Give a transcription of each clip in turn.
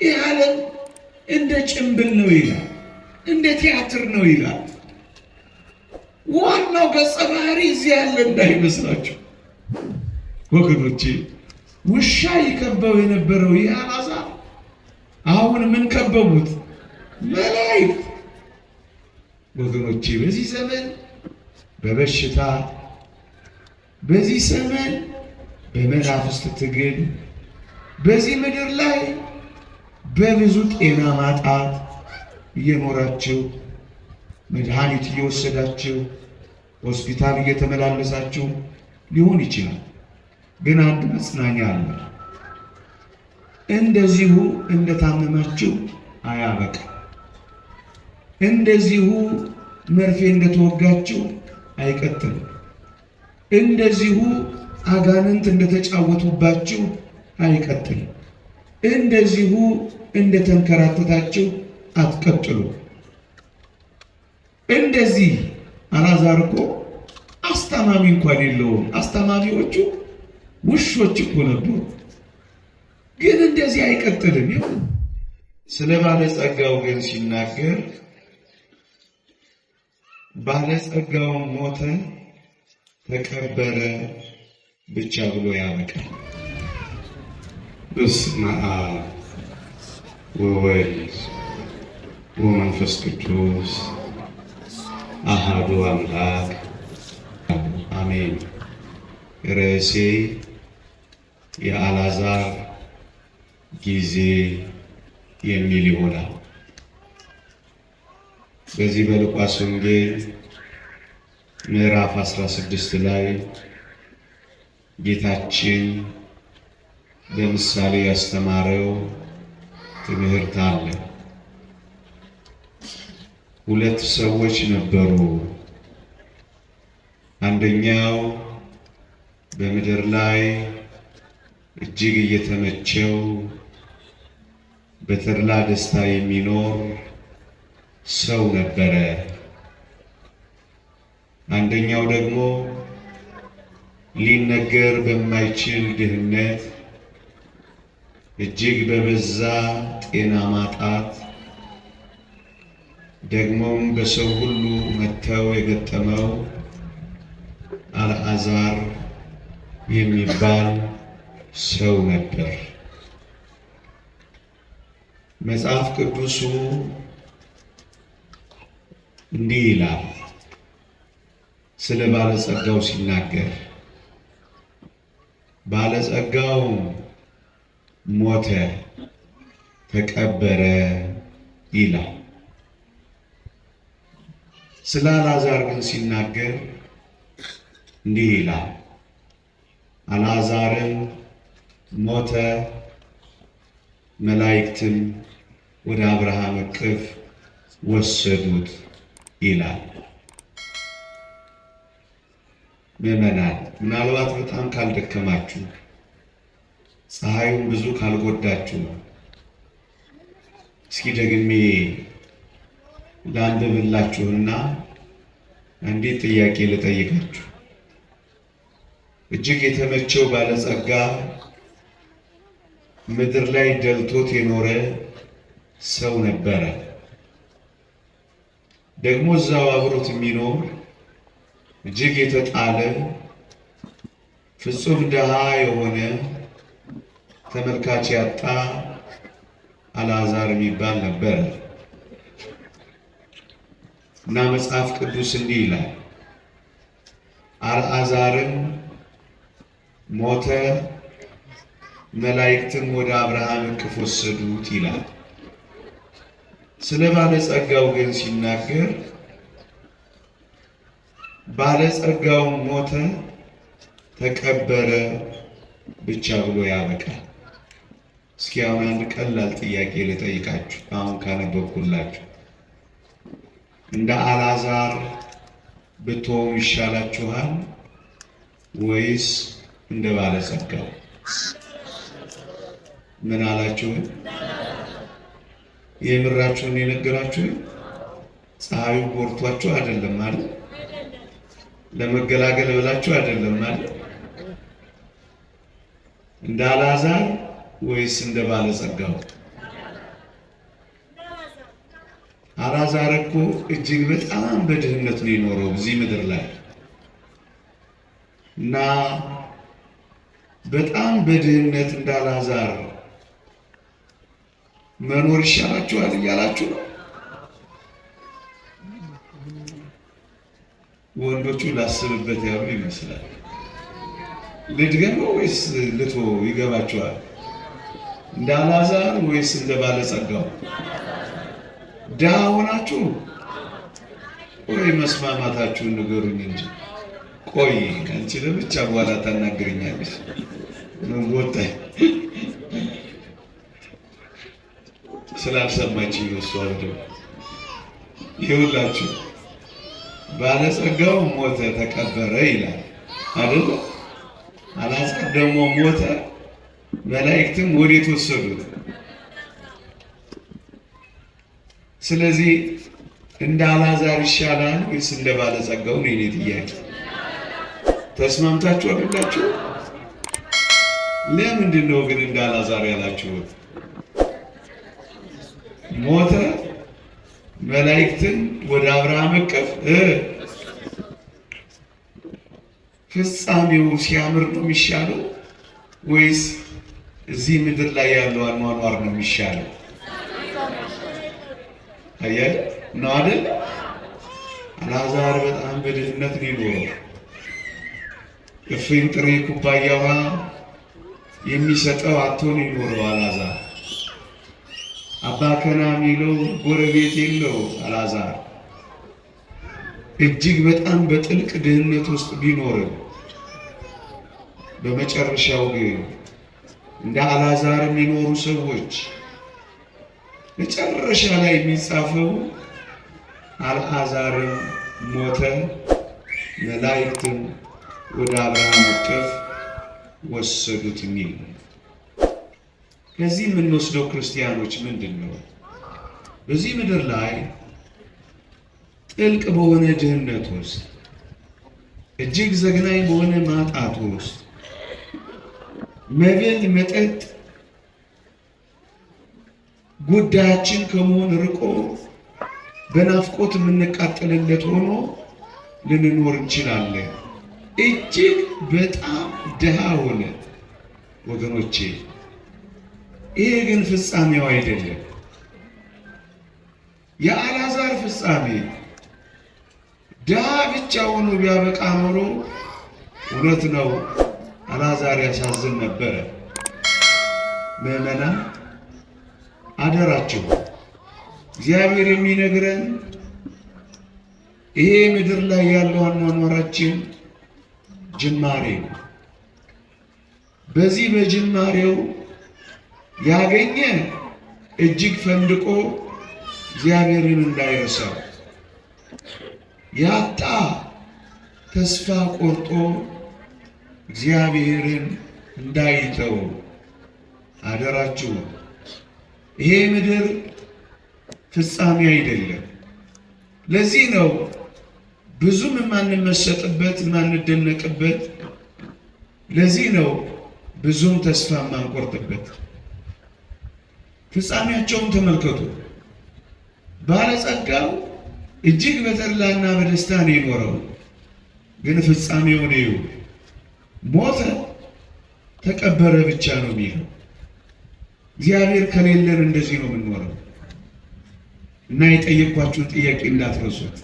ይህ ዓለም እንደ ጭምብል ነው ይላል፣ እንደ ቲያትር ነው ይላል። ዋናው ገጸ ባህሪ እዚህ ያለ እንዳይመስላችሁ ወገኖቼ። ውሻ ይከበው የነበረው ይህ አልዓዛር አሁን ምን ከበቡት? መላእክት። ወገኖቼ በዚህ ዘመን በበሽታ፣ በዚህ ዘመን በመናፍስት ትግል፣ በዚህ ምድር ላይ በብዙ ጤና ማጣት እየኖራችሁ መድኃኒት እየወሰዳችሁ ሆስፒታል እየተመላለሳችሁ ሊሆን ይችላል። ግን አንድ መጽናኛ አለ። እንደዚሁ እንደታመማችሁ አያበቃ። እንደዚሁ መርፌ እንደተወጋችሁ አይቀጥልም። እንደዚሁ አጋንንት እንደተጫወቱባችሁ አይቀጥልም። እንደዚሁ እንደተንከራተታችሁ አትቀጥሉ። እንደዚህ አልዓዛር እኮ አስታማሚ እንኳን የለውም። አስታማሚዎቹ ውሾች እኮ ነበሩ። ግን እንደዚህ አይቀጥልም። ስለ ባለጸጋው ግን ሲናገር ባለጸጋው ሞተ ተቀበረ ብቻ ብሎ ያበቃል። በስመ አብ ወወልድ ወመንፈስ ቅዱስ አሐዱ አምላክ አሜን። ርዕሴ የአልዓዛር ጊዜ የሚል ይሆናል። በዚህ በሉቃስ ወንጌል ምዕራፍ 16 ላይ ጌታችን በምሳሌ ያስተማረው ትምህርት አለ። ሁለት ሰዎች ነበሩ። አንደኛው በምድር ላይ እጅግ እየተመቸው በተድላ ደስታ የሚኖር ሰው ነበረ። አንደኛው ደግሞ ሊነገር በማይችል ድህነት፣ እጅግ በበዛ ጤና ማጣት፣ ደግሞም በሰው ሁሉ መተው የገጠመው አልዓዛር የሚባል ሰው ነበር። መጽሐፍ ቅዱሱ እንዲህ ይላል ስለ ባለጸጋው ሲናገር፣ ባለጸጋው ሞተ ተቀበረ ይላል። ስለ አልዓዛር ግን ሲናገር እንዲህ ይላል፣ አልዓዛርም ሞተ መላእክትም ወደ አብርሃም እቅፍ ወሰዱት ይላል። ምዕመናን፣ ምናልባት በጣም ካልደከማችሁ፣ ፀሐዩን ብዙ ካልጎዳችሁ እስኪ ደግሜ ላንብብላችሁና አንዲት ጥያቄ ልጠይቃችሁ። እጅግ የተመቸው ባለጸጋ ምድር ላይ ደልቶት የኖረ ሰው ነበረ። ደግሞ እዛው አብሮት የሚኖር እጅግ የተጣለ ፍጹም ድሃ የሆነ ተመልካች ያጣ አልዓዛር የሚባል ነበር እና መጽሐፍ ቅዱስ እንዲህ ይላል፣ አልዓዛርም ሞተ መላእክትም ወደ አብርሃም እቅፍ ወሰዱት ይላል። ስለ ባለጸጋው ግን ሲናገር ባለጸጋው ሞተ ተቀበረ ብቻ ብሎ ያበቃል። እስኪ አሁን አንድ ቀላል ጥያቄ ልጠይቃችሁ። አሁን ካነበብኩላችሁ እንደ አልዓዛር ብትሆኑ ይሻላችኋል ወይስ እንደ ባለጸጋው? ምን አላችሁ? የምራችሁን የነገራችሁ? ፀሐዩ ጎርቷችሁ አይደለም ማለት ለመገላገል ብላችሁ አይደለም ማለት እንደ አልዓዛር ወይስ እንደ ባለጸጋው? አልዓዛር እኮ እጅግ በጣም በድህነት ነው የኖረው እዚህ ምድር ላይ እና በጣም በድህነት እንደ አልዓዛር መኖር ይሻላችኋል እያላችሁ ነው። ወንዶቹ ላስብበት ያሉ ይመስላል። ልድገመው ወይስ ልቶ ይገባችኋል? እንደ አልዓዛር ወይስ እንደ ባለጸጋው? ድሃ ሆናችሁ ወይ መስማማታችሁን ንገሩኝ እንጂ። ቆይ አንቺ ለብቻ በኋላ ታናግረኛለሽ። ምን ወጣኝ ስላልሰማችኝ ነው። እሷ ይኸውላችሁ ባለጸጋው ሞተ ተቀበረ ይላል አይደል? አልዓዛር ደግሞ ሞተ፣ መላእክትም ወዴት ወሰዱት? ስለዚህ እንደ አልዓዛር ይሻላል ወይስ እንደ ባለጸጋው ነው የኔ ጥያቄ። ተስማምታችሁ አይደላችሁ? ለምንድን ነው ግን እንደ አልዓዛር ያላችሁት? ሞተ፣ መላእክትን ወደ አብርሃም እቅፍ ፍጻሜው ሲያምር ነው የሚሻለው ወይስ እዚህ ምድር ላይ ያለው አኗኗር ነው የሚሻለው? አያለ ነው አይደል? አልዓዛር በጣም በድህነት ነው የኖረው። እፍኝ ጥሬ ኩባያ ውሃ የሚሰጠው አጥቶ ነው የኖረው አልዓዛር። አባ ከና የሚለው ጎረቤት የለው አልዓዛር። እጅግ በጣም በጥልቅ ድህነት ውስጥ ቢኖርም በመጨረሻው ግን እንደ አልዓዛር የሚኖሩ ሰዎች መጨረሻ ላይ የሚጻፈው አልዓዛርም ሞተ፣ መላእክትም ወደ አብርሃም እቅፍ ወሰዱት የሚል ነው። ከዚህ የምንወስደው ክርስቲያኖች ምንድን ነው? በዚህ ምድር ላይ ጥልቅ በሆነ ድህነት ውስጥ እጅግ ዘግናኝ በሆነ ማጣት ውስጥ መብል መጠጥ ጉዳያችን ከመሆን ርቆ በናፍቆት የምንቃጠልለት ሆኖ ልንኖር እንችላለን። እጅግ በጣም ድሃ ሆነ ወገኖቼ። ይሄ ግን ፍጻሜው አይደለም። የአልዓዛር ፍጻሜ ድሃ ብቻ ሆኖ ቢያበቃ ኖሮ እውነት ነው አልዓዛር ያሳዝን ነበረ። ምዕመናን አደራችሁ፣ እግዚአብሔር የሚነግረን ይሄ ምድር ላይ ያለው አኗኗራችን ጅማሬ ነው። በዚህ በጅማሬው ያገኘ እጅግ ፈንድቆ እግዚአብሔርን እንዳይረሳው፣ ያጣ ተስፋ ቆርጦ እግዚአብሔርን እንዳይተው አደራችሁ። ይሄ ምድር ፍጻሜ አይደለም። ለዚህ ነው ብዙም የማንመሰጥበት የማንደነቅበት። ለዚህ ነው ብዙም ተስፋ የማንቆርጥበት። ፍጻሜያቸውን ተመልከቱ። ባለጸጋው እጅግ በተድላና በደስታ ነው የኖረው፣ ግን ፍጻሜውን እዩ። ሞተ፣ ተቀበረ ብቻ ነው የሚለው። እግዚአብሔር ከሌለን እንደዚህ ነው የምንኖረው። እና የጠየኳችሁን ጥያቄ እንዳትረሱት።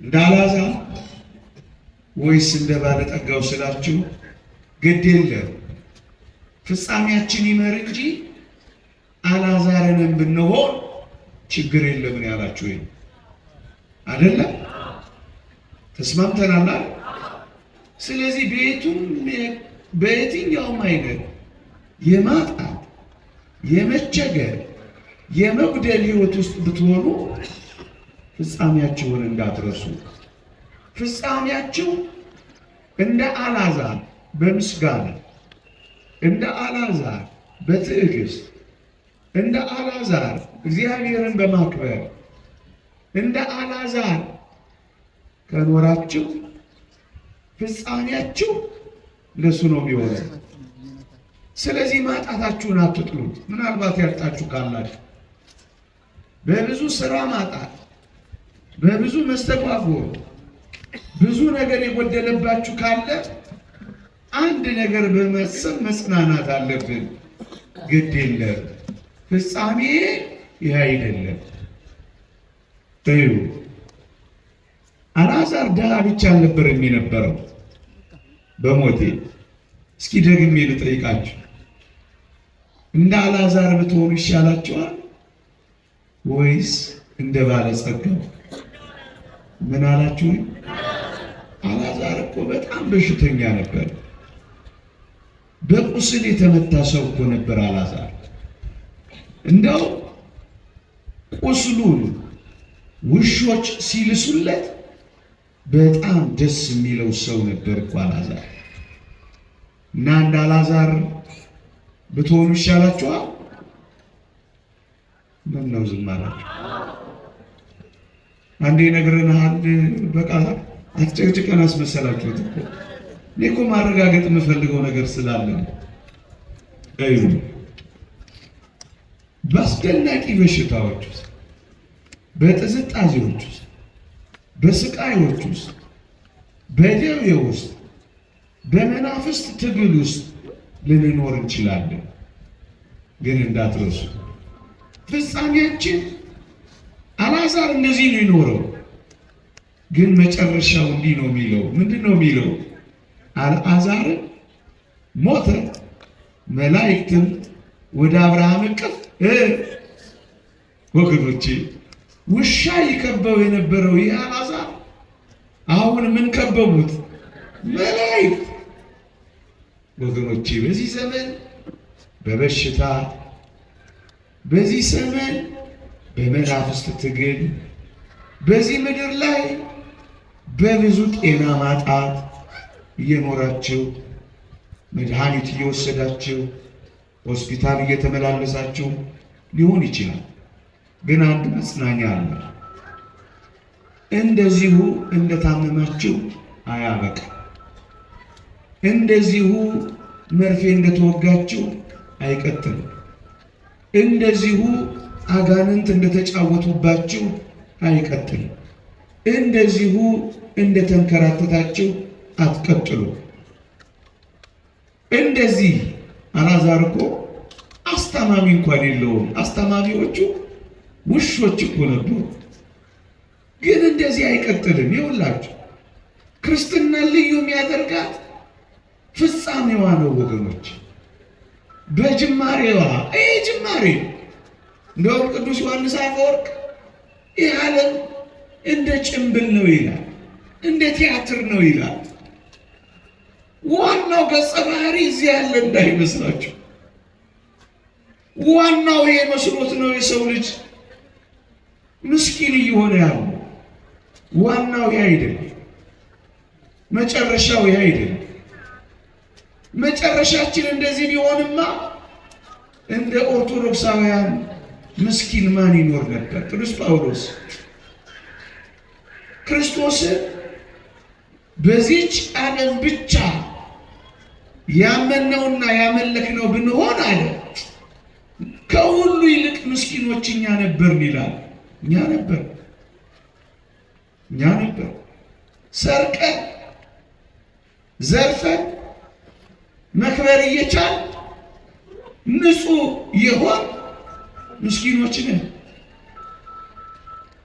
እንደ አልዓዛር ወይስ እንደ ባለጠጋው ስላችሁ ግድ የለም ፍጻሜያችን ይመር እንጂ አልዓዛርንም ብንሆን ችግር የለም ያላችሁ ወይ አይደለም? ተስማምተናል። ስለዚህ በየትኛውም አይነት የማጣት የመቸገር የመጉደል ሕይወት ውስጥ ብትሆኑ ፍጻሜያችሁን እንዳትረሱ። ፍጻሜያችሁ እንደ አልዓዛር በምስጋና፣ እንደ አልዓዛር በትዕግስት፣ እንደ አልዓዛር እግዚአብሔርን በማክበር፣ እንደ አልዓዛር ከኖራችሁ ፍጻሜያችሁ ለሱ ነው የሚሆነው። ስለዚህ ማጣታችሁን አትጥሉት። ምናልባት ያጣችሁ ካላችሁ በብዙ ስራ ማጣት፣ በብዙ መስተጓጎል፣ ብዙ ነገር የጎደለባችሁ ካለ አንድ ነገር በማሰብ መጽናናት አለብን። ግድ የለም ፍጻሜ ይህ አይደለም። እዩ አልዓዛር ድሃ ብቻ አልነበረም የነበረው በሞቴ። እስኪ ደግሜ ልጠይቃችሁ፣ እንደ አልዓዛር ብትሆኑ ይሻላችኋል ወይስ እንደ ባለጸጋው? ምን አላችሁ? አልዓዛር እኮ በጣም በሽተኛ ነበር። በቁስል የተመታ ሰው እኮ ነበር አልዓዛር። እንደው ቁስሉን ውሾች ሲልሱለት በጣም ደስ የሚለው ሰው ነበር እኮ አልዓዛር። እና እንደ አልዓዛር ብትሆኑ ይሻላችኋል? ምን ነው ዝም አላችሁ? አንዴ ነግረንሃል፣ በቃ አትጨቅጭቀን አስመሰላችሁት እኮ። እኔ እኮ ማረጋገጥ የምፈልገው ነገር ስላለ ነው። እዩ በአስደናቂ በሽታዎች ውስጥ፣ በጥዝጣዜዎች ውስጥ፣ በስቃዮች ውስጥ፣ በደዌ ውስጥ፣ በመናፍስት ትግል ውስጥ ልንኖር እንችላለን። ግን እንዳትረሱ ፍጻሜያችን አልዓዛር እንደዚህ ነው የኖረው። ግን መጨረሻው እንዲህ ነው የሚለው። ምንድን ነው የሚለው? አልዓዛርን ሞተ፣ መላእክትም ወደ አብርሃም እቅፍ። ወገኖቼ ውሻ ይከበው የነበረው ይህ አልዓዛር አሁን ምን ከበቡት? መላእክት። ወገኖቼ በዚህ ዘመን በበሽታ፣ በዚህ ዘመን በመናፍስት ትግል፣ በዚህ ምድር ላይ በብዙ ጤና ማጣት እየኖራችሁ መድኃኒት እየወሰዳችሁ ሆስፒታል እየተመላለሳችሁ ሊሆን ይችላል። ግን አንድ መጽናኛ አለ። እንደዚሁ እንደታመማችሁ አያበቃ። እንደዚሁ መርፌ እንደተወጋችሁ አይቀጥልም። እንደዚሁ አጋንንት እንደተጫወቱባችሁ አይቀጥልም። እንደዚሁ እንደተንከራተታችሁ አትቀጥሉ። እንደዚህ አልዓዛር እኮ አስታማሚ እንኳን የለውም። አስታማሚዎቹ ውሾች እኮ ነበሩ። ግን እንደዚህ አይቀጥልም። ይኸውላችሁ ክርስትና ልዩ የሚያደርጋት ፍጻሜዋ ነው ወገኖች። በጅማሬዋ ይህ ጅማሬ እንደውም ቅዱስ ዮሐንስ አፈወርቅ ይህ ዓለም እንደ ጭምብል ነው ይላል፣ እንደ ቲያትር ነው ይላል። ዋናው ገጸ ባህሪ እዚህ ያለ እንዳይመስላችሁ። ዋናው ይሄ መስሎት ነው የሰው ልጅ ምስኪን እየሆነ ያለው። ዋናው ይሄ አይደለም። መጨረሻው ይሄ አይደለም። መጨረሻችን እንደዚህ ቢሆንማ እንደ ኦርቶዶክሳውያን ምስኪን ማን ይኖር ነበር? ቅዱስ ጳውሎስ ክርስቶስን በዚች ዓለም ብቻ ያመነውና ያመለክነው ብንሆን አለ ከሁሉ ይልቅ ምስኪኖች እኛ ነበርን ይላል። እኛ ነበር ሰርቀን ዘርፈን መክበር እየቻል ንጹህ የሆን ምስኪኖች ነን።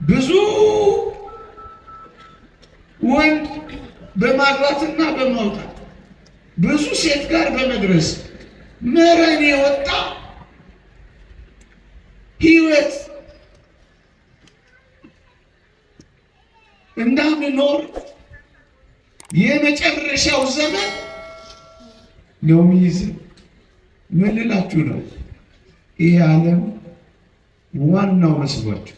ብዙ ወንድ በማግባትና በማውጣት ብዙ ሴት ጋር በመድረስ መረን የወጣ ሕይወት እንዳንኖር የመጨረሻው ዘመን ነው የሚይዝ። ምን ልላችሁ ነው? ይህ ዓለም ዋናው መስሏችሁ፣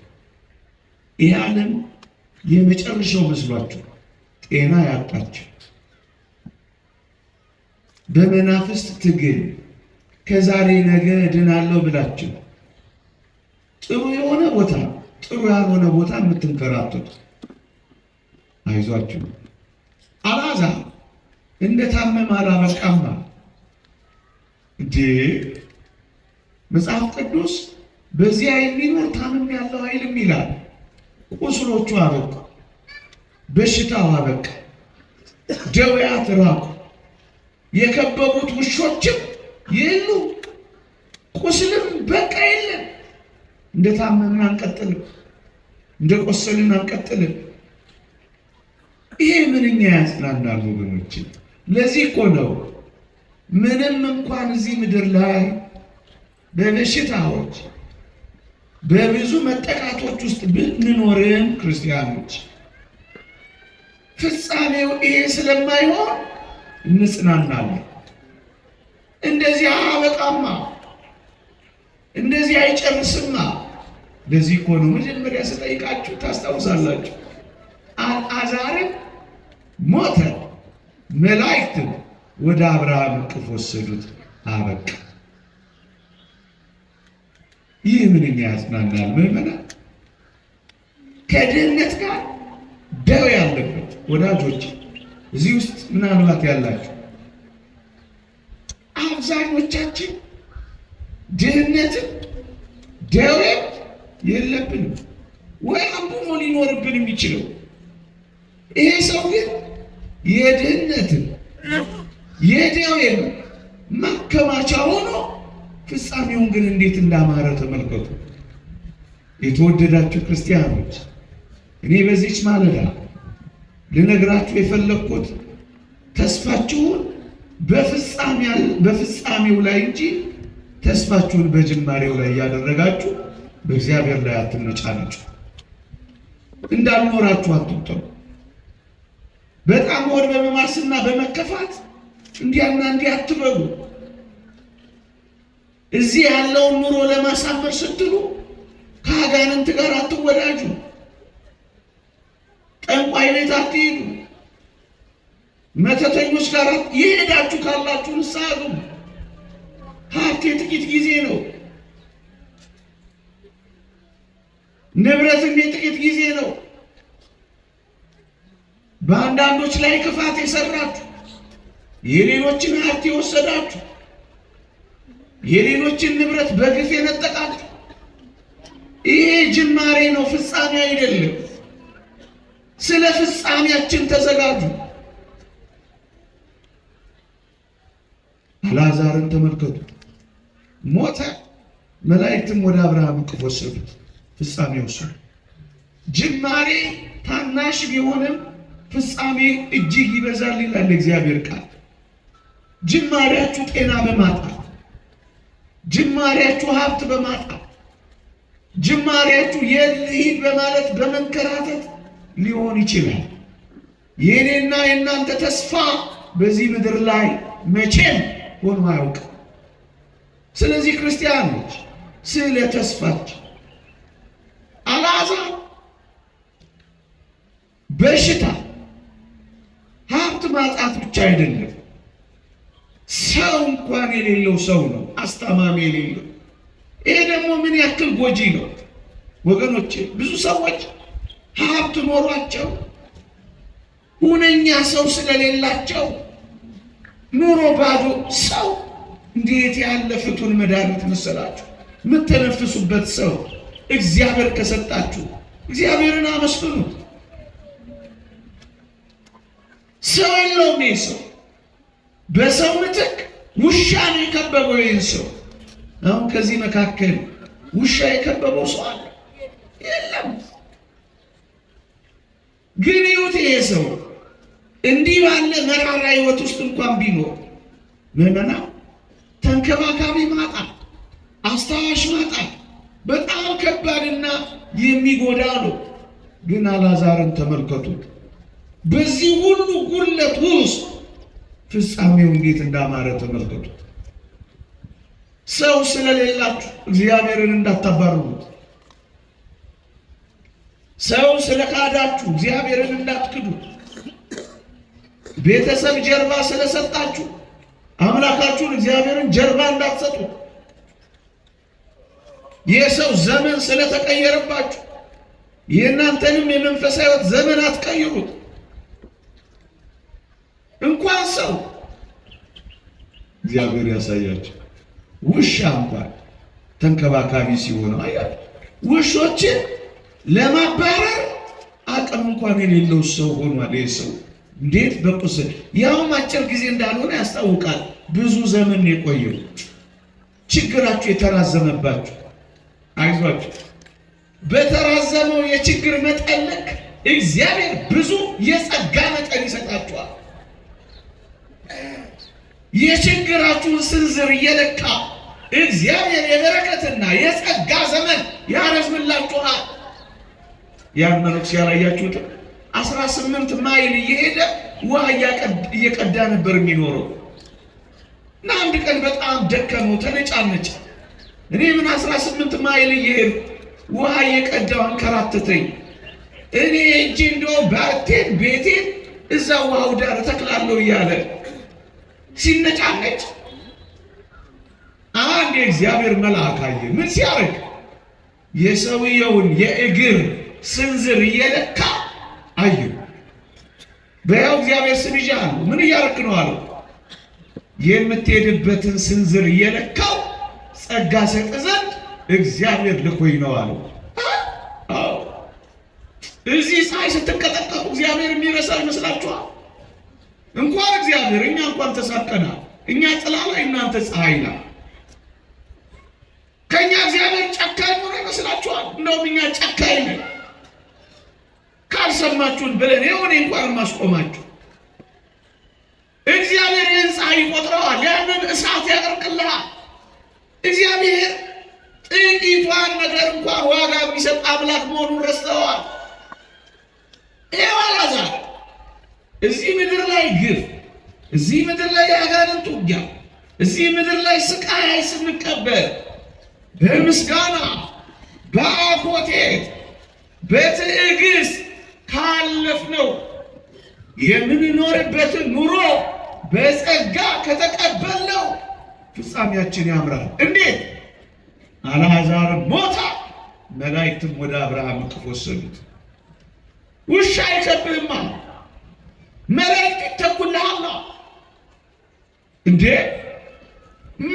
ይህ ዓለም የመጨረሻው መስሏችሁ ጤና ያጣችሁ በመናፍስት ትግል ከዛሬ ነገ ድናለሁ ብላችሁ ጥሩ የሆነ ቦታ ጥሩ ያልሆነ ቦታ የምትንከራተቱ አይዟችሁ። አልዓዛር እንደታመመ አላበቃማ እንዴ! መጽሐፍ ቅዱስ በዚያ የሚኖር ታምም ያለው አይልም ይላል። ቁስሎቹ አበቁ፣ በሽታው አበቃ፣ ደዌያት ራቁ፣ የከበቡት ውሾችም የሉ፣ ቁስልም በቃ የለም። እንደ ታመምን አንቀጥልም፣ እንደ ቆሰልን አንቀጥልም። ይሄ ምንኛ ያጽናናል ወገኖች። ለዚህ እኮ ነው ምንም እንኳን እዚህ ምድር ላይ በበሽታዎች በብዙ መጠቃቶች ውስጥ ብንኖርም ክርስቲያኖች ፍጻሜው ይሄ ስለማይሆን እንጽናናለን። እንደዚህ አበቃማ፣ እንደዚህ አይጨርስማ። ለዚህ እኮ ነው መጀመሪያ ስጠይቃችሁ ታስታውሳላችሁ፣ አልዓዛርን ሞተ፣ መላእክትም ወደ አብርሃም እቅፍ ወሰዱት፣ አበቃ። ይህ ምንኛ ያጽናናል ምዕመናን። ከድህነት ጋር ደዌ ያለበት ወዳጆች እዚህ ውስጥ ምናልባት ያላችሁ አብዛኞቻችን ድህነትን ደዌም የለብንም ወይ አምቡሞ ሊኖርብን የሚችለው። ይሄ ሰው ግን የድህነትን የደዌም ማከማቻ ሆኖ ፍጻሜውን ግን እንዴት እንዳማረ ተመልከቱ። የተወደዳችሁ ክርስቲያኖች እኔ በዚች ማለዳ ልነግራችሁ የፈለግኩት ተስፋችሁን በፍጻሜው ላይ እንጂ ተስፋችሁን በጅማሬው ላይ እያደረጋችሁ በእግዚአብሔር ላይ አትነጫነጩ፣ እንዳልኖራችሁ አትቁጠሩ። በጣም ወር በመማስና በመከፋት እንዲያና እንዲህ አትበሉ። እዚህ ያለውን ኑሮ ለማሳመር ስትሉ ከአጋንንት ጋር አትወዳጁ፣ ጠንቋይ ቤት አትሄዱ፣ መተተኞች ጋር የሄዳችሁ ካላችሁ ንስሐ ግቡ። ሀብት የጥቂት ጊዜ ነው፣ ንብረትም የጥቂት ጊዜ ነው። በአንዳንዶች ላይ ክፋት የሰራችሁ፣ የሌሎችን ሀብት የወሰዳችሁ፣ የሌሎችን ንብረት በግፍ የነጠቃችሁ፣ ይሄ ጅማሬ ነው፣ ፍጻሜ አይደለም። ስለ ፍጻሜያችን ተዘጋጁ። አልዓዛርን ተመልከቱ፣ ሞተ፣ መላእክትም ወደ አብርሃም እቅፍ ወሰዱት፣ ፍጻሜው እሱ። ጅማሬ ታናሽ ቢሆንም ፍጻሜ እጅግ ይበዛል ይላል እግዚአብሔር ቃል። ጅማሬያችሁ ጤና በማጣት፣ ጅማሬያችሁ ሀብት በማጣት፣ ጅማሬያችሁ የልሂድ በማለት በመንከራተት ሊሆን ይችላል። የኔና የእናንተ ተስፋ በዚህ ምድር ላይ መቼም ሆኖ አያውቅም። ስለዚህ ክርስቲያኖች ስለ ተስፋችን አልዓዛር በሽታ ሀብት ማጣት ብቻ አይደለም፣ ሰው እንኳን የሌለው ሰው ነው፣ አስታማሚ የሌለው። ይሄ ደግሞ ምን ያክል ጎጂ ነው ወገኖቼ። ብዙ ሰዎች ሀብት ኖሯቸው ሁነኛ ሰው ስለሌላቸው ኑሮ ባዶ ሰው እንዴት ያለ ፍቱን መድኃኒት መሰላችሁ! የምትተነፍሱበት ሰው እግዚአብሔር ከሰጣችሁ እግዚአብሔርን አመስግኑት። ሰው የለውም ይህ ሰው። በሰው ምትክ ውሻ ነው የከበበው ይህን ሰው። አሁን ከዚህ መካከል ውሻ የከበበው ሰው አለ? የለም። ግን ይሁት ይሄ ሰው እንዲህ ባለ መራራ ህይወት ውስጥ እንኳን ቢኖር ምዕመና ተንከባካቢ ማጣት፣ አስታዋሽ ማጣት በጣም ከባድና የሚጎዳ ነው። ግን አልዓዛርን ተመልከቱት። በዚህ ሁሉ ጉድለት ውስጥ ፍጻሜው እንዴት እንዳማረ ተመልከቱት። ሰው ስለሌላችሁ እግዚአብሔርን እንዳታባርሩት። ሰው ስለካዳችሁ እግዚአብሔርን እንዳትክዱት። ቤተሰብ ጀርባ ስለሰጣችሁ አምላካችሁን እግዚአብሔርን ጀርባ እንዳትሰጡት። የሰው ዘመን ስለተቀየረባችሁ የእናንተንም የመንፈሳዊ ሕይወት ዘመን አትቀይሩት። እንኳን ሰው እግዚአብሔር ያሳያችሁ፣ ውሻ እንኳን ተንከባካቢ ሲሆን አያል ውሾችን ለማባረር አቅም እንኳን የሌለው ሰው ሆኗል። ይህ ሰው እንዴት በቁስል ያውም አጭር ጊዜ እንዳልሆነ ያስታውቃል። ብዙ ዘመን የቆየው ችግራችሁ የተራዘመባችሁ አይዟችሁ። በተራዘመው የችግር መጠን ልክ እግዚአብሔር ብዙ የጸጋ መጠን ይሰጣችኋል። የችግራችሁን ስንዝር እየለካ እግዚአብሔር የበረከትና የጸጋ ዘመን ያረዝምላችኋል። ያን መነኩሴ ያላያችሁትም 18 ማይል እየሄደ ውሃ እየቀዳ ነበር የሚኖረው እና አንድ ቀን በጣም ደከመው፣ ተነጫነጨ። እኔ ምን 18 ማይል እየሄዱ ውሃ እየቀዳው አንከራተተኝ፣ እኔ እጄ እንደው ባቴን ቤቴን እዛ ውሃው ዳር ተክላለሁ እያለ ሲነጫነጭ አንድ የእግዚአብሔር መልአክ አየ። ምን ሲያደርግ? የሰውየውን የእግር ስንዝር እየለካ አየ። በያው እግዚአብሔር ስም ይዣለሁ። ምን እያደረክ ነው አለው። የምትሄድበትን ስንዝር እየለካው ጸጋ ሰጥ ዘንድ እግዚአብሔር ልኮኝ ነው አለው። እዚህ ፀሐይ ስትንቀጠቀጡ እግዚአብሔር የሚረሳ ይመስላችኋል? እንኳን እግዚአብሔር እኛ እንኳን ተሳቀናል። እኛ ጥላ ላይ እናንተ ፀሐይ ላይ ከኛ እግዚአብሔር ጨካኝ ሆኖ ይመስላችኋል? እንደውም እኛ ጨካኝ ነን። ካልሰማችሁን ብለን የሆነ እንኳን ማስቆማችሁ እግዚአብሔር ይህን ፀሐይ ይቆጥረዋል። ያንን እሳት ያቀርቅልሃል። እግዚአብሔር ጥቂቷን ነገር እንኳን ዋጋ የሚሰጥ አምላክ መሆኑን ረስተዋል። ይኸው አልዓዛር እዚህ ምድር ላይ ግፍ፣ እዚህ ምድር ላይ የአጋንንት ውጊያ፣ እዚህ ምድር ላይ ስቃይ ስንቀበል በምስጋና በአኮቴት በትዕግስት ካለፍነው የምንኖርበትን ኑሮ በጸጋ ከተቀበልነው ፍጻሜያችን ያምራል። እንዴት? አልዓዛር ሞታ፣ መላእክትም ወደ አብርሃም እቅፍ ወሰዱት። ውሻ አይከብህማ፣ መላእክት ይተኩልሃላ። እንዴ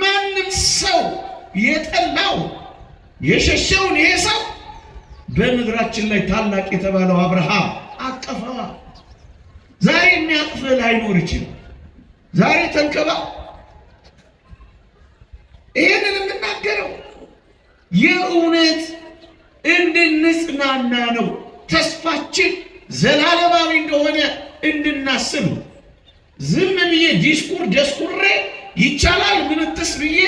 ማንም ሰው የጠላው የሸሸውን ይሄ ሰው በምድራችን ላይ ታላቅ የተባለው አብርሃም አቀፈዋ። ዛሬ የሚያቅፍህ ላይኖር ይችላል። ዛሬ ተንከባ ይህንን የምናገረው የእውነት እንድንጽናና ነው። ተስፋችን ዘላለማዊ እንደሆነ እንድናስብ። ዝም ብዬ ዲስኩር ደስኩሬ ይቻላል ምንትስ ብዬ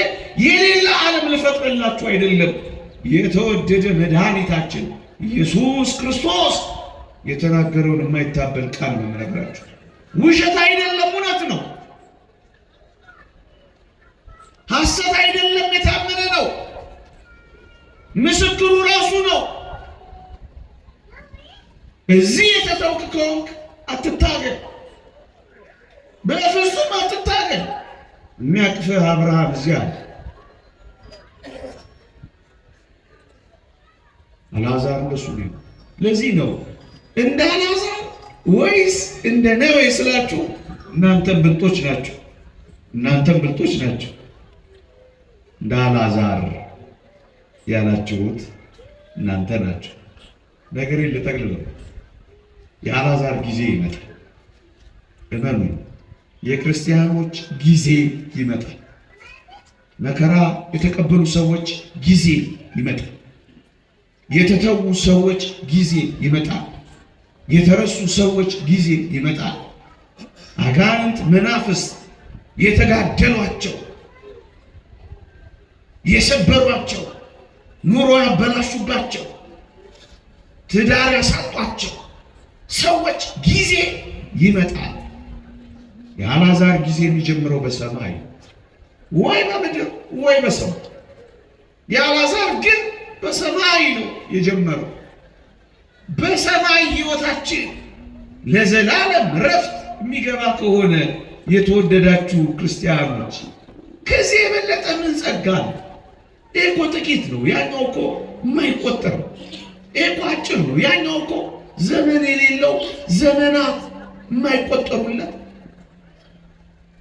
የሌላ ዓለም ልፈጥርላችሁ አይደለም። የተወደደ መድኃኒታችን ኢየሱስ ክርስቶስ የተናገረውን የማይታበል ቃል ነው የምነግራችሁ። ውሸት አይደለም፣ እውነት ነው። ሐሰት አይደለም፣ የታመነ ነው። ምስክሩ ራሱ ነው። እዚህ የተተውክ ከሆንክ አትታገል፣ በፍጹም አትታገል። የሚያቅፍህ አብርሃም እዚያ አልዓዛር እንደሱ ነው። ለዚህ ነው እንደ አልዓዛር ወይስ እንደ ነዌ ስላችሁ እናንተም ብልጦች ናችሁ፣ እናንተም ብልጦች ናችሁ። እንደ አልዓዛር ያላችሁት እናንተ ናችሁ። ነገሬን ልጠቅልለው። የአልዓዛር ጊዜ ይመጣል። እመኑ፣ የክርስቲያኖች ጊዜ ይመጣል። መከራ የተቀበሉ ሰዎች ጊዜ ይመጣል። የተተዉ ሰዎች ጊዜ ይመጣል። የተረሱ ሰዎች ጊዜ ይመጣል። አጋንንት መናፍስት የተጋደሏቸው፣ የሰበሯቸው፣ ኑሮ ያበላሹባቸው፣ ትዳር ያሳጧቸው ሰዎች ጊዜ ይመጣል። የአልዓዛር ጊዜ የሚጀምረው በሰማይ ወይ በምድር ወይ በሰማይ። የአልዓዛር ግን በሰማይ ነው የጀመረው። በሰማይ ሕይወታችን ለዘላለም ረፍት የሚገባ ከሆነ የተወደዳችሁ ክርስቲያኖች ከዚህ የበለጠ ምን ጸጋ ነው? ይህ እኮ ጥቂት ነው። ያኛው እኮ የማይቆጠር ነው። ይህ እኮ አጭር ነው። ያኛው እኮ ዘመን የሌለው ዘመናት የማይቆጠሩለት።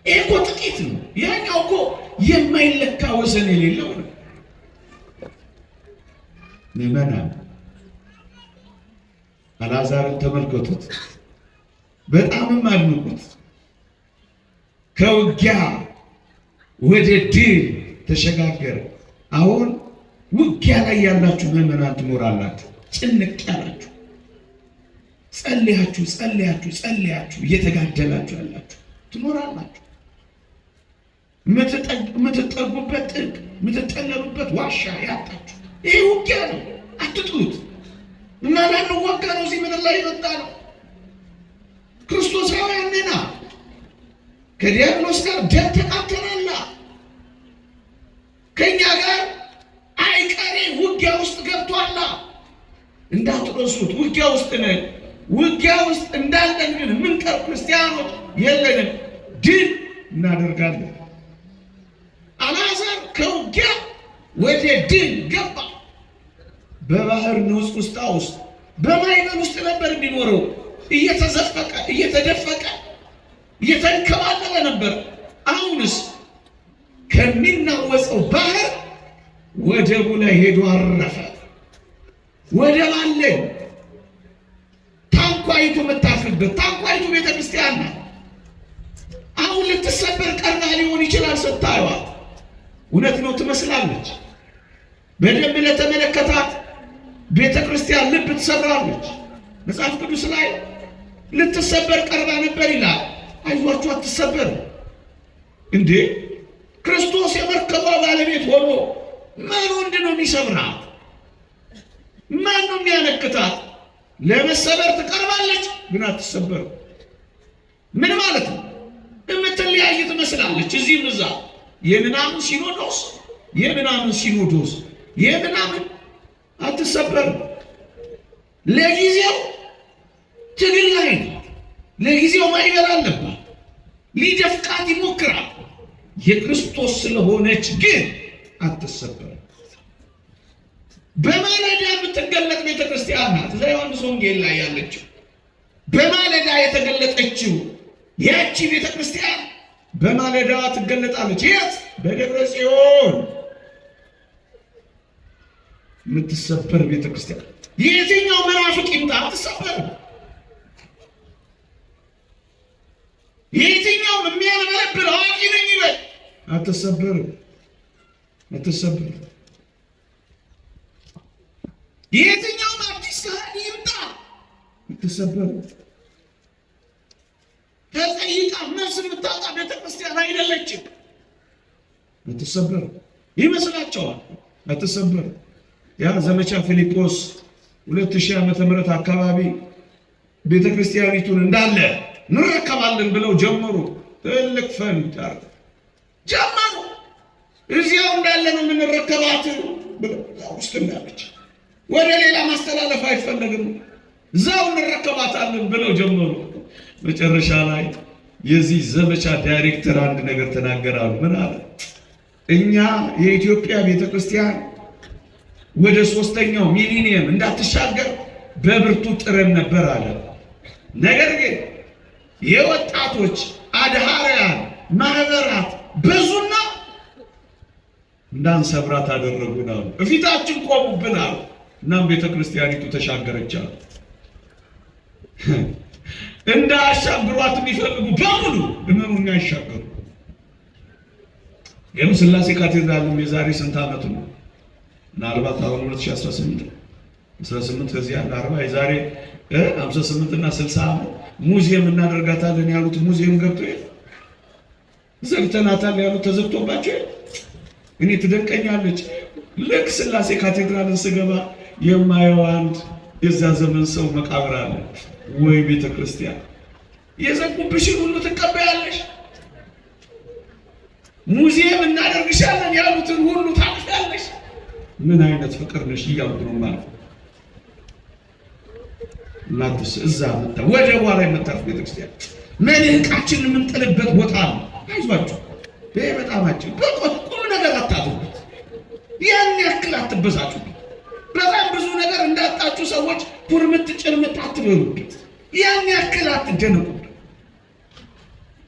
ይህ እኮ ጥቂት ነው። ያኛው እኮ የማይለካ ወሰን የሌለው ነው። ምዕመናን አልዓዛርን ተመልከቱት፣ በጣምም አድንቁት። ከውጊያ ወደ ድል ተሸጋገረ። አሁን ውጊያ ላይ ያላችሁ ምዕመናን ትኖራላችሁ። ጭንቅ ያላችሁ ጸልያችሁ እየተጋደላችሁ ያላችሁ ትኖራላችሁ። የምትጠጉበት ጥግ የምትጠለሉበት ዋሻ ያጣችሁ፣ ይሄ ውጊያ ነው። አትጥሉት እና ላንዋጋ ነው እዚህ ምድር ላይ የመጣ ነው። ክርስቶሳውያን ነን። ከዲያብሎስ ጋር ደም ተቃተናል። ከእኛ ጋር አይቀሬ ውጊያ ውስጥ ገብቷል። እንዳትረሱት፣ ውጊያ ውስጥ ነን። ውጊያ ውስጥ እንዳለን ግን ምንቀር ክርስቲያኖች የለንም። ድል እናደርጋለን። አልዓዛር ከውጊያ ወደ ድል ገባ። በባህር ውስጥ በማዕበል ውስጥ ነበር የሚኖረው። እየተዘፈቀ እየተደፈቀ እየተንከባለለ ነበር። አሁንስ ከሚናወፀው ባህር ወደቡ ላይ ሄዶ አረፈ። ወደብ አለኝ። ታንኳይቱ የምታርፍበት ታንኳይቱ ቤተክርስቲያን ናት። አሁን ልትሰበር ቀርባ ሊሆን ይችላል። ስታዩት እውነት ነው ትመስላለች። በደንብ ለተመለከታት ቤተክርስቲያን ልብ ትሰብራለች። መጽሐፍ ቅዱስ ላይ ልትሰበር ቀርባ ነበር ይላል። አይዟችሁ አትሰበር እንዴ! ክርስቶስ የመርከቧ ባለቤት ሆኖ ማን ወንድ ነው የሚሰብራት? ማን ነው የሚያነክታት? ለመሰበር ትቀርባለች ግን አትሰበር። ምን ማለት ነው? የምትለያይ ትመስላለች። እዚህም እዛ የምናምን ሲኖዶስ የምናምን አትሰበርም። ለጊዜው ትግል ላይ ነው። ለጊዜው ማይበል አለባት። ሊደፍቃት ይሞክራል። የክርስቶስ ስለሆነች ግን አትሰበርም። በማለዳ የምትገለጥ ቤተክርስቲያን ናት። እዛ ዮሐንስ ወንጌል ላይ ያለችው በማለዳ የተገለጠችው ያቺ ቤተክርስቲያን በማለዳዋ ትገለጣለች። የት? በደብረ ጽዮን የምትሰበር ቤተክርስቲያን። የትኛው መናፍቅ ይምጣ አትሰበርም። የትኛውም የሚያለበለብል አዋቂ ነኝ ይበል አትሰበርም። የትኛውም አዲስ ካህን ይምጣ አትሰበርም። ተጠይቃ መልስ የምታወጣ ቤተክርስቲያን አይደለችም። አትሰበርም። ይመስላቸዋል። አትሰበርም። ያ ዘመቻ ፊልጶስ 2000 ዓመተ ምህረት አካባቢ ቤተክርስቲያኒቱን እንዳለ እንረከባለን ብለው ጀመሩ። ትልቅ ፈንድ ጀመሩ። እዚያው እንዳለ ነው የምንረከባት ብለው ውስጥ እንዳለች ወደ ሌላ ማስተላለፍ አይፈለግም። እዛው እንረከባታለን ብለው ጀመሩ። መጨረሻ ላይ የዚህ ዘመቻ ዳይሬክተር አንድ ነገር ተናገራሉ። ምን አለ? እኛ የኢትዮጵያ ቤተክርስቲያን ወደ 3ኛው ሚሊኒየም እንዳትሻገር በብርቱ ጥረን ነበር አለ። ነገር ግን የወጣቶች አድሃሪያን ማህበራት ብዙና እንዳንሰብራት አደረጉን አሉ። እፊታችን ቆሙብን አሉ። እናም ቤተክርስቲያኒቱ ተሻገረች አሉ። እንዳሻግሯት የሚፈልጉ በሙሉ እመኑኛ ይሻገሩ። ይህም ሥላሴ ካቴድራልም የዛሬ ስንት ዓመት ነው? ምናልባት አሁን 2018 ከዚህ ያለ 40 የዛሬ 58 እና 60 ዓመት ሙዚየም እናደርጋታለን ያሉት ሙዚየም ገብቶ ዘግተናታል ያሉት ተዘግቶባቸው እኔ ትደንቀኛለች። ልክ ሥላሴ ካቴድራልን ስገባ የማየው አንድ የዛ ዘመን ሰው መቃብር አለ። ወይ ቤተክርስቲያን የዘጉብሽን ሁሉ ትቀበያለሽ፣ ሙዚየም እናደርግሻለን ያሉትን ሁሉ ታቅፊያለሽ። ምን አይነት ፍቅር ነሽ እያሉ ነው ማለት ነው። እናንተስ እዛ መጣ ወደ በኋላ የምታርፍ ቤተክርስቲያን መልህቃችንን የምንጥልበት ቦታ ነው። አይዟችሁ በጣማችን በቁም ነገር አታድርጉት። ያን ያክል አትበሳጩ። በጣም ብዙ ነገር እንዳጣችሁ ሰዎች ፑርምት ጭርምት አትበሉበት። ያን ያክል አትደነቁ።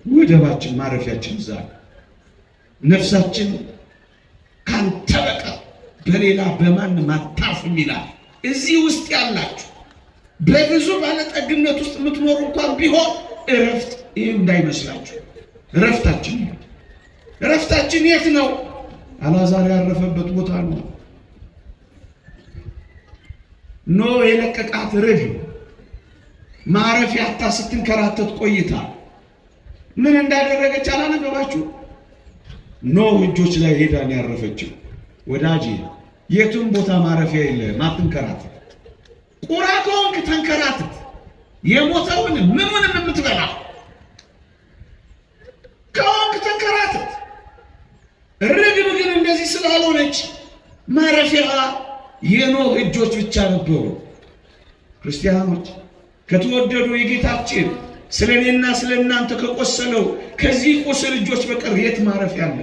ወደባችን ማረፊያችን እዛ ነፍሳችን ካንተ በቀር በሌላ በማንም አታርፍ አላርፍም ይላል። እዚህ ውስጥ ያላችሁ በብዙ ባለጠግነት ውስጥ የምትኖሩ እንኳን ቢሆን እረፍት ይህ እንዳይመስላችሁ። እረፍታችን የት ነው? አልዓዛር ያረፈበት ቦታ ነው። ኖህ የለቀቃት ርግብ ማረፊያ አጥታ ስትንከራተት ቆይታ ምን እንዳደረገች አላነበባችሁ? ኖህ እጆች ላይ ሄዳ ነው ያረፈችው። ወዳጄ የቱም ቦታ ማረፊያ የለህም፣ አትንከራተት። ቁራ ከሆንክ ተንከራተት፣ የሞተውን ምኑንም የምትበላ ከሆንክ ተንከራተት። ርግብ ግን እንደዚህ ስላልሆነች ማረፊያ የኖህ እጆች ብቻ ነበሩ። ክርስቲያኖች ከተወደዱ የጌታችን ስለ እኔና ስለ እናንተ ከቆሰለው ከዚህ ቁስል እጆች በቀር የት ማረፊያ አለ?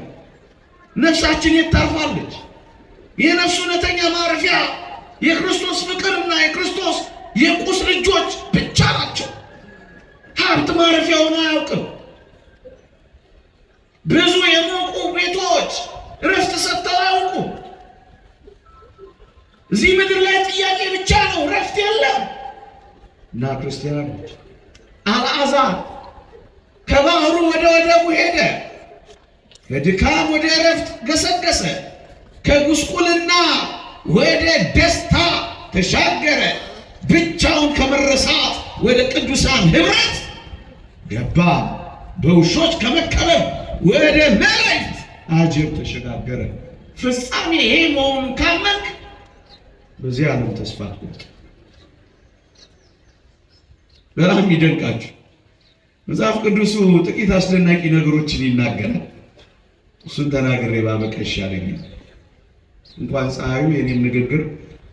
ነፍሳችን የት ታርፋለች? የነፍሱ እውነተኛ ማረፊያ የክርስቶስ ፍቅርና የክርስቶስ የቁስል እጆች ብቻ ናቸው። ሀብት ማረፊያ ሆኖ አያውቅም። ብዙ የሞቁ ቤቶች እረፍት ሰጥተው አያውቁም። እዚህ ምድር ላይ ጥያቄ ብቻ ነው፣ እረፍት የለም። እና ክርስቲያኖች አልዓዛር ከባህሩ ወደ ወደቡ ሄደ፣ ከድካም ወደ እረፍት ገሰገሰ፣ ከጉስቁልና ወደ ደስታ ተሻገረ፣ ብቻውን ከመረሳት ወደ ቅዱሳን ኅብረት ገባ፣ በውሾች ከመከበብ ወደ መላእክት አጀብ ተሸጋገረ። ፍጻሜ ይሄ መሆኑን ካመንክ በዚህ ዓለም ተስፋ አትቁረጥ። በጣም ይደንቃችሁ መጽሐፍ ቅዱሱ ጥቂት አስደናቂ ነገሮችን ይናገራል። እሱን ተናግሬ ባበቃ ይሻለኛል። እንኳን ፀሐዩ የኔም ንግግር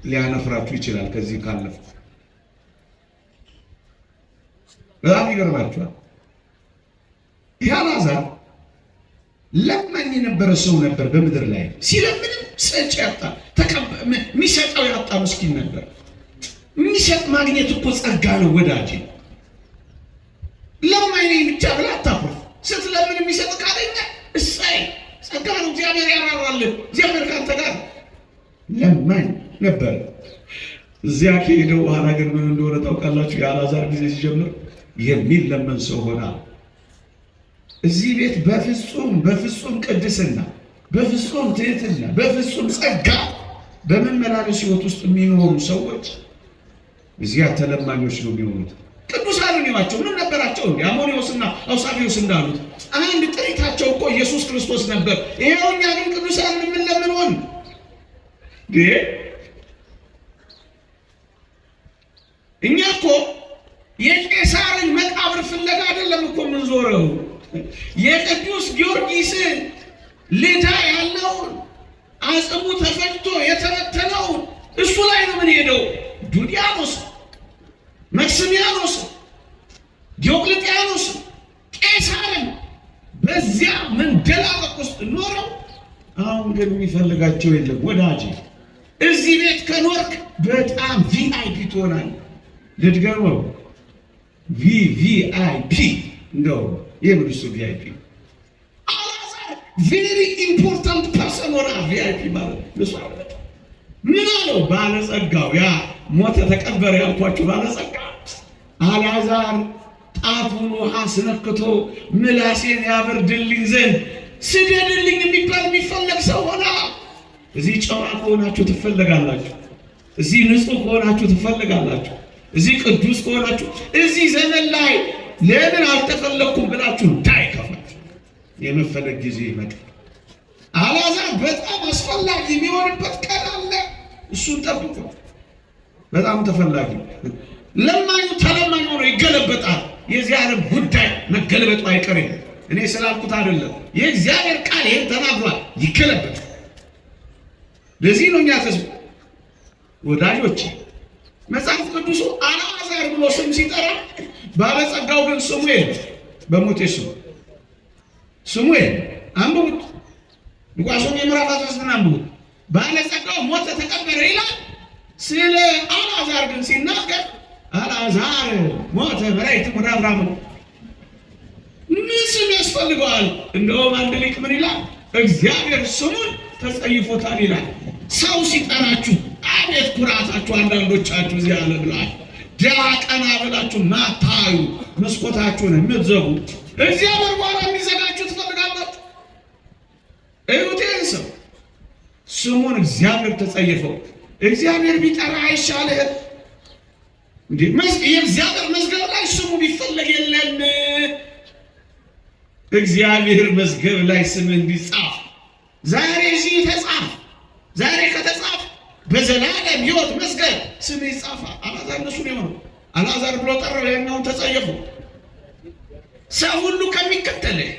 ሊያነፍራችሁ ይችላል። ከዚህ ካለፈ በጣም ይገርማችኋል። አልዓዛር ለማኝ የነበረ ሰው ነበር። በምድር ላይ ሲለምንም ሰጪ ያጣ፣ የሚሰጠው ያጣ ምስኪን ነበር። የሚሰጥ ማግኘት እኮ ጸጋ ነው ወዳጅ። ለማኝ ነኝ ብቻ ብላ አታኩርፍ። ስትለምን የሚሰጥ ካገኘ እሰይ ጸጋ ነው፣ እግዚአብሔር ያራራልህ፣ እግዚአብሔር ካንተ ጋር። ለማኝ ነበር። እዚያ ከሄደው በኋላ ግን ምን እንደሆነ ታውቃላችሁ? የአልዓዛር ጊዜ ሲጀምር የሚለመን ሰው ሆነ። እዚህ ቤት በፍጹም ቅድስና፣ በፍጹም ትህትና፣ በፍጹም ጸጋ በመመላለስ ሕይወት ውስጥ የሚኖሩ ሰዎች እዚያ ተለማኞች ነው የሚሆኑት። ቅዱሳንን ይዋቸው ምን ነበራቸው? አሞኒዮስና አውሳቢዮስ እንዳሉት አንድ ጥሪታቸው እኮ ኢየሱስ ክርስቶስ ነበር። ይሄው እኛ ግን ቅዱሳንን የምንለምን ሆን። እኛ እኮ የቄሳርን መቃብር ፍለጋ አይደለም እኮ የምንዞረው። የቅዱስ ጊዮርጊስን ልዳ ያለውን አጽሙ ተፈጭቶ የተበተነውን እሱ ላይ ነው ምን ሄደው ዱዲያኖስ፣ መክስሚያኖስ፣ ዲዮቅልጥያኖስ፣ ቄሳርን በዚያ መንደላቀቅ ውስጥ ኖረው አሁን ግን የሚፈልጋቸው የለም። ወዳጅ እዚህ ቤት ከኖርክ በጣም ቪአይፒ ትሆናለህ። ልድገመው፣ ቪቪአይፒ እንደው የምንሱ ቪአይፒ አልዓዛር ቬሪ ኢምፖርታንት ፐርሰን ሆና ቪአይፒ ማለት ለሷ ምን አለው? ባለጸጋው ያ ሞተ ተቀበረ ያልኳችሁ ባለጸጋ አልዓዛር ጣቱን ውሃ ስነክቶ ምላሴን ያበርድልኝ ዘንድ ስደድልኝ የሚፈለግ ሰው ሆና። እዚህ ጨዋ ከሆናችሁ ትፈለጋላችሁ። እዚህ ንጹህ ከሆናችሁ ትፈልጋላችሁ። እዚህ ቅዱስ ከሆናችሁ እዚህ ዘመን ላይ ለምን አልተፈለኩም ብላችሁ እንዳይከፋችሁ የመፈለግ ጊዜ ይመጣል። አልዓዛር በጣም አስፈላጊ የሚሆንበት ቀን አለ። እሱን ጠብቁ። በጣም ተፈላጊ ለማኙ ተለማኝ ሆኖ ይገለበጣል። የዚህ ዓለም ጉዳይ መገለበጡ አይቀርም። እኔ ስላልኩት አይደለም፣ የእግዚአብሔር ቃል ይሄን ተናግሯል። ይገለበጣል። ለዚህ ነው እኛ ተስፋ ወዳጆች መጽሐፍ ቅዱሱ አልዓዛር ብሎ ስም ሲጠራ ባለጸጋው ግን ስሙኤል በሞቴ ስሙኤል አንብቡት። ሉቃስ ምዕራፍ 13 አንብቡት። ባለጸጋው ሞተ ተቀበረ ይላል። ስለ አልዓዛር ግን ሲናገር አልዓዛር ሞተ በላይት ወደ አብርሃም ምን ስም ያስፈልገዋል? እንደውም አንድ ሊቅ ምን ይላል? እግዚአብሔር ስሙን ተጸይፎታል ይላል። ሰው ሲጠራችሁ አቤት ኩራታችሁ! አንዳንዶቻችሁ እዚህ ዓለም ላይ ድሃ ቀና ብላችሁ ማታዩ መስኮታችሁን የምትዘጉ እግዚአብሔር በኋላ የሚዘጋችሁ ትፈልጋላችሁ። እዩቴን ሰው ስሙን እግዚአብሔር ተጸየፈው። እግዚአብሔር ቢጠራ አይሻልህም እንዴ? የእግዚአብሔር መዝገብ ላይ ስሙ ቢፈለግ የለም? እግዚአብሔር መዝገብ ላይ ስም እንዲጻፍ ዛሬ እዚህ ተጻፍ። ዛሬ ከተጻፍ በዘላለም ሕይወት መዝገብ ስም ይጻፋል። አልዓዛር እነሱ ነው የሆነው። አልዓዛር ብሎ ጠራው፣ ያኛውን ተጸየፉ። ሰው ሁሉ ከሚከተልህ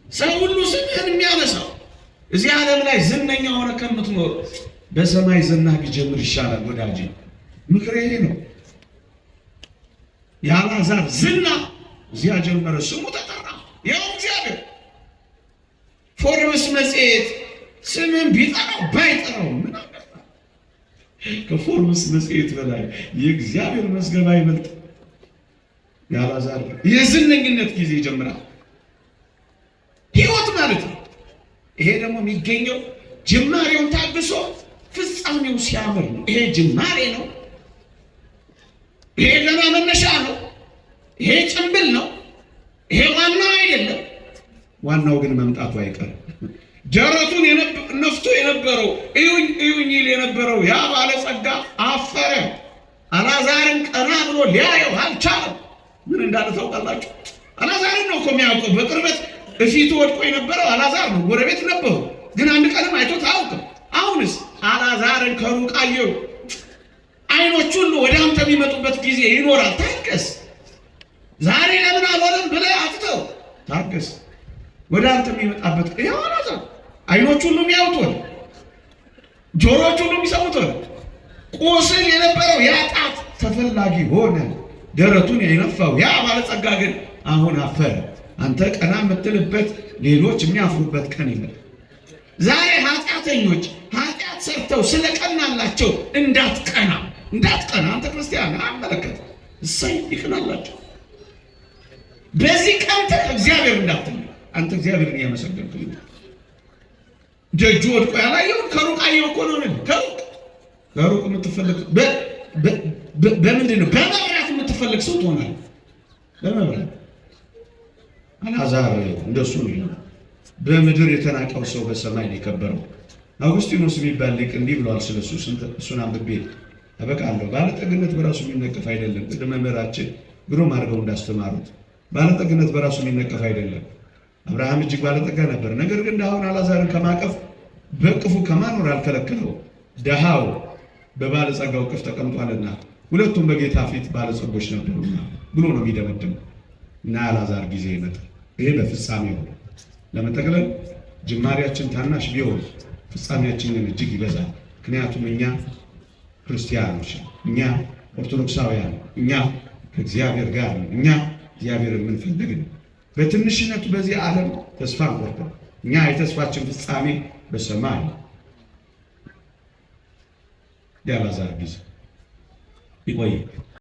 ሰው ሁሉ ስምህን የሚያነሳው እዚህ ዓለም ላይ ዝነኛ ሆነ ከምትኖር በሰማይ ዝና ቢጀምር ይሻላል ወዳጅ። ምክሬ ይሄ ነው። የአልዓዛር ዝና እዚያ ጀመረ፣ ስሙ ተጠራ። ያው እግዚአብሔር ፎርብስ መጽሔት ስምን ቢጠራው ባይጠራው ምን አገባ? ከፎርብስ መጽሔት በላይ የእግዚአብሔር መዝገብ አይበልጥ? የአልዓዛር የዝነኝነት ጊዜ ይጀምራል። ሕይወት ማለት ነው። ይሄ ደግሞ የሚገኘው ጅማሬውን ታግሶ ፍጻሜው ሲያምር ነው። ይሄ ጅማሬ ነው። ይሄ ገና መነሻ ነው። ይሄ ጭንብል ነው። ይሄ ዋናው አይደለም። ዋናው ግን መምጣቱ አይቀርም። ደረቱን ነፍቶ የነበረው እዩኝ እዩኝ ይል የነበረው ያ ባለጸጋ አፈረ። አልዓዛርን ቀና ብሎ ሊያየው አልቻለም። ምን እንዳለ ታውቃላችሁ? አልዓዛርን ነው እኮ የሚያውቀው። በቅርበት እፊቱ ወድቆ የነበረው አልዓዛር ነው። ጎረቤት ነበሩ፣ ግን አንድ ቀንም አይቶት አያውቅም። አሁንስ አልዓዛርን ከሩቅ አየው። አይኖች ሁሉ ወደ አንተ የሚመጡበት ጊዜ ይኖራል። ታገስ። ዛሬ ለምን አልሆነም ብለህ አትተው። ታገስ። ወደ አንተ የሚመጣበት ያው አልዓዛር አይኖች ሁሉ የሚያዩት ሆነ፣ ጆሮች ሁሉ የሚሰሙት ሆነ። ቁስል የነበረው ያ ጣት ተፈላጊ ሆነ። ደረቱን የነፋው ያ ባለጸጋ ግን አሁን አፈረ። አንተ ቀና የምትልበት ሌሎች የሚያፍሩበት ቀን ይመጣል። ዛሬ ኃጢአተኞች ኃጢአት ሰርተው ስለቀናላቸው እንዳትቀና። አንተ ክርስቲያን አመለከት እሰይ ይቀናላቸው። በዚህ ቀን እግዚአብሔር እንዳትል አንተ እግዚአብሔርን እያመሰገንክ ነው። ደጁ ወድቆ ያላየውን ከሩቅ አየው እኮ ነው። ከሩቅ የምትፈልግ በምንድን ነው? በመብራት የምትፈልግ ሰው ትሆናለህ። በመብራት አልዓዛር እንደሱ ነው። በምድር የተናቀው ሰው በሰማይ ነው የከበረው። አውግስጢኖስ የሚባል ሊቅ እንዲህ ብለዋል ስለሱ። እሱን አንብቤ አበቃለሁ። ባለጠግነት በራሱ የሚነቀፍ አይደለም። ቅድመ መምህራችን ግሩም አድርገው እንዳስተማሩት ባለጠግነት በራሱ የሚነቀፍ አይደለም። አብርሃም እጅግ ባለጠጋ ነበር። ነገር ግን ድሃውን አልዓዛርን ከማቀፍ በቅፉ ከማኖር አልከለከለው። ድሃው በባለጸጋው ቅፍ ተቀምጧልና ሁለቱም በጌታ ፊት ባለጸጎች ነበሩና ብሎ ነው የሚደመድመው። እና አልዓዛር ጊዜ ይመጣል። ይሄ በፍጻሜው ነው። ለመጠቅለል ጅማሬያችን ታናሽ ቢሆን ፍጻሜያችን ግን እጅግ ይበዛል። ምክንያቱም እኛ ክርስቲያኖች፣ እኛ ኦርቶዶክሳውያን፣ እኛ ከእግዚአብሔር ጋር ነው። እኛ እግዚአብሔር የምንፈልግ ነው። በትንሽነቱ በዚህ ዓለም ተስፋ እንቆርጠን። እኛ የተስፋችን ፍጻሜ በሰማይ። የአልዓዛር ጊዜ ይቆይ።